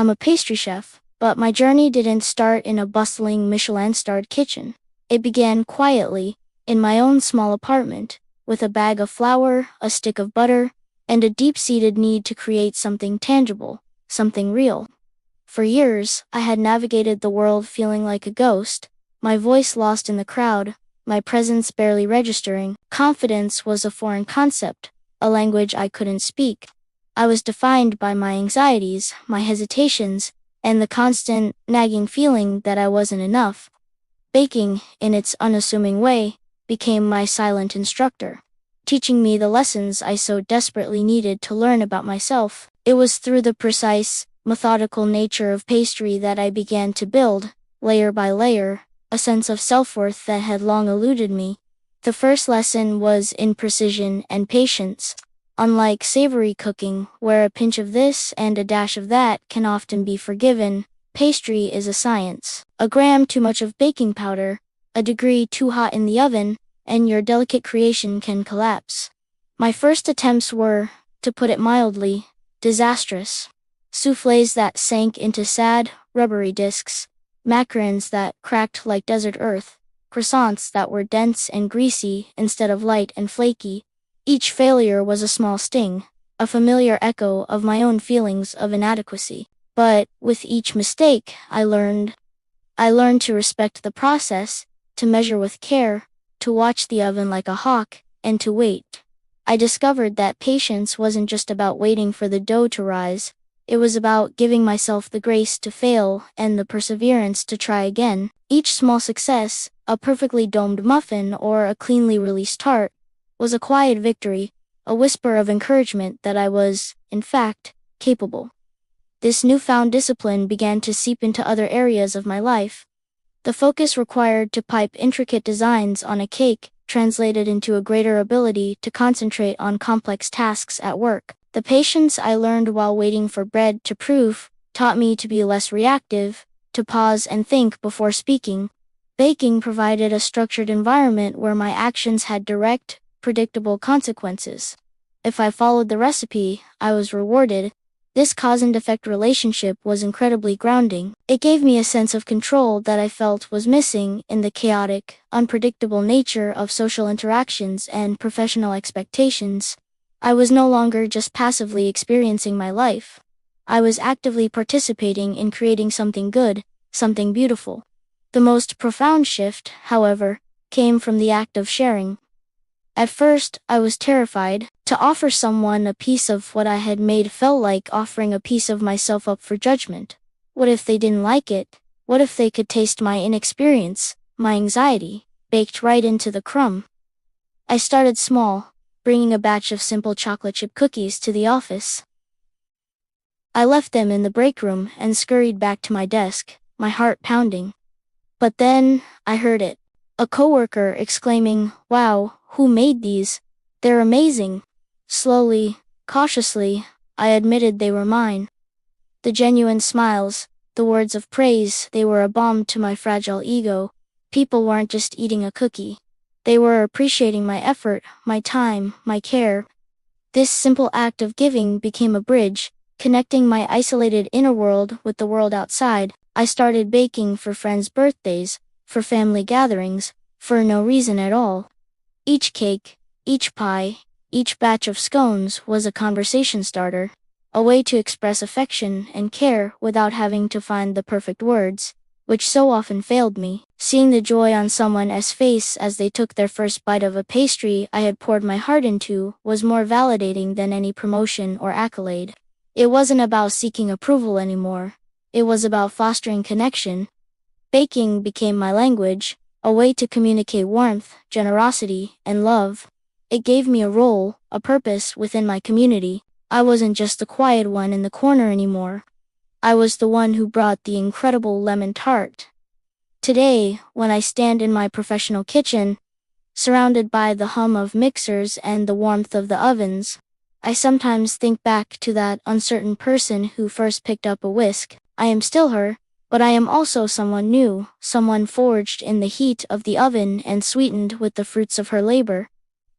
I'm a pastry chef, but my journey didn't start in a bustling Michelin-starred kitchen. It began quietly, in my own small apartment, with a bag of flour, a stick of butter, and a deep-seated need to create something tangible, something real. For years, I had navigated the world feeling like a ghost, my voice lost in the crowd, my presence barely registering. Confidence was a foreign concept, a language I couldn't speak. I was defined by my anxieties, my hesitations, and the constant, nagging feeling that I wasn't enough. Baking, in its unassuming way, became my silent instructor, teaching me the lessons I so desperately needed to learn about myself. It was through the precise, methodical nature of pastry that I began to build, layer by layer, a sense of self-worth that had long eluded me. The first lesson was in precision and patience. Unlike savory cooking, where a pinch of this and a dash of that can often be forgiven, pastry is a science. A gram too much of baking powder, a degree too hot in the oven, and your delicate creation can collapse. My first attempts were, to put it mildly, disastrous. Soufflés that sank into sad, rubbery discs, macarons that cracked like desert earth, croissants that were dense and greasy instead of light and flaky. Each failure was a small sting, a familiar echo of my own feelings of inadequacy. But, with each mistake, I learned to respect the process, to measure with care, to watch the oven like a hawk, and to wait. I discovered that patience wasn't just about waiting for the dough to rise. It was about giving myself the grace to fail and the perseverance to try again. Each small success, a perfectly domed muffin or a cleanly released tart, was a quiet victory, a whisper of encouragement that I was, in fact, capable. This newfound discipline began to seep into other areas of my life. The focus required to pipe intricate designs on a cake translated into a greater ability to concentrate on complex tasks at work. The patience I learned while waiting for bread to proof taught me to be less reactive, to pause and think before speaking. Baking provided a structured environment where my actions had direct, predictable consequences. If I followed the recipe, I was rewarded. This cause and effect relationship was incredibly grounding. It gave me a sense of control that I felt was missing in the chaotic, unpredictable nature of social interactions and professional expectations. I was no longer just passively experiencing my life. I was actively participating in creating something good, something beautiful. The most profound shift, however, came from the act of sharing. At first, I was terrified. To offer someone a piece of what I had made felt like offering a piece of myself up for judgment. What if they didn't like it? What if they could taste my inexperience, my anxiety, baked right into the crumb? I started small, bringing a batch of simple chocolate chip cookies to the office. I left them in the break room and scurried back to my desk, my heart pounding. But then, I heard it. A coworker exclaiming, "Wow, who made these? They're amazing." Slowly, cautiously, I admitted they were mine. The genuine smiles, the words of praise, they were a balm to my fragile ego. People weren't just eating a cookie. They were appreciating my effort, my time, my care. This simple act of giving became a bridge, connecting my isolated inner world with the world outside. I started baking for friends' birthdays, for family gatherings, for no reason at all. Each cake, each pie, each batch of scones was a conversation starter, a way to express affection and care without having to find the perfect words, which so often failed me. Seeing the joy on someone's face as they took their first bite of a pastry I had poured my heart into was more validating than any promotion or accolade. It wasn't about seeking approval anymore. It was about fostering connection. Baking became my language, a way to communicate warmth, generosity, and love. It gave me a role, a purpose within my community. I wasn't just the quiet one in the corner anymore. I was the one who brought the incredible lemon tart. Today, when I stand in my professional kitchen, surrounded by the hum of mixers and the warmth of the ovens, I sometimes think back to that uncertain person who first picked up a whisk. I am still her, but I am also someone new, someone forged in the heat of the oven and sweetened with the fruits of her labor.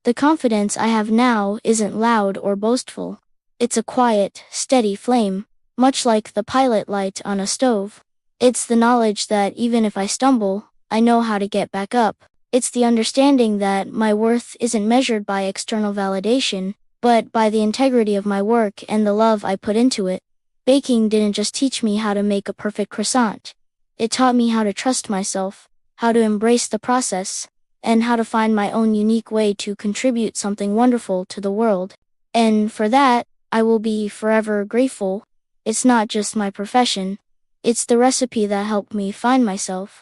The confidence I have now isn't loud or boastful. It's a quiet, steady flame, much like the pilot light on a stove. It's the knowledge that even if I stumble, I know how to get back up. It's the understanding that my worth isn't measured by external validation, but by the integrity of my work and the love I put into it. Baking didn't just teach me how to make a perfect croissant. It taught me how to trust myself, how to embrace the process, and how to find my own unique way to contribute something wonderful to the world. And for that, I will be forever grateful. It's not just my profession, it's the recipe that helped me find myself.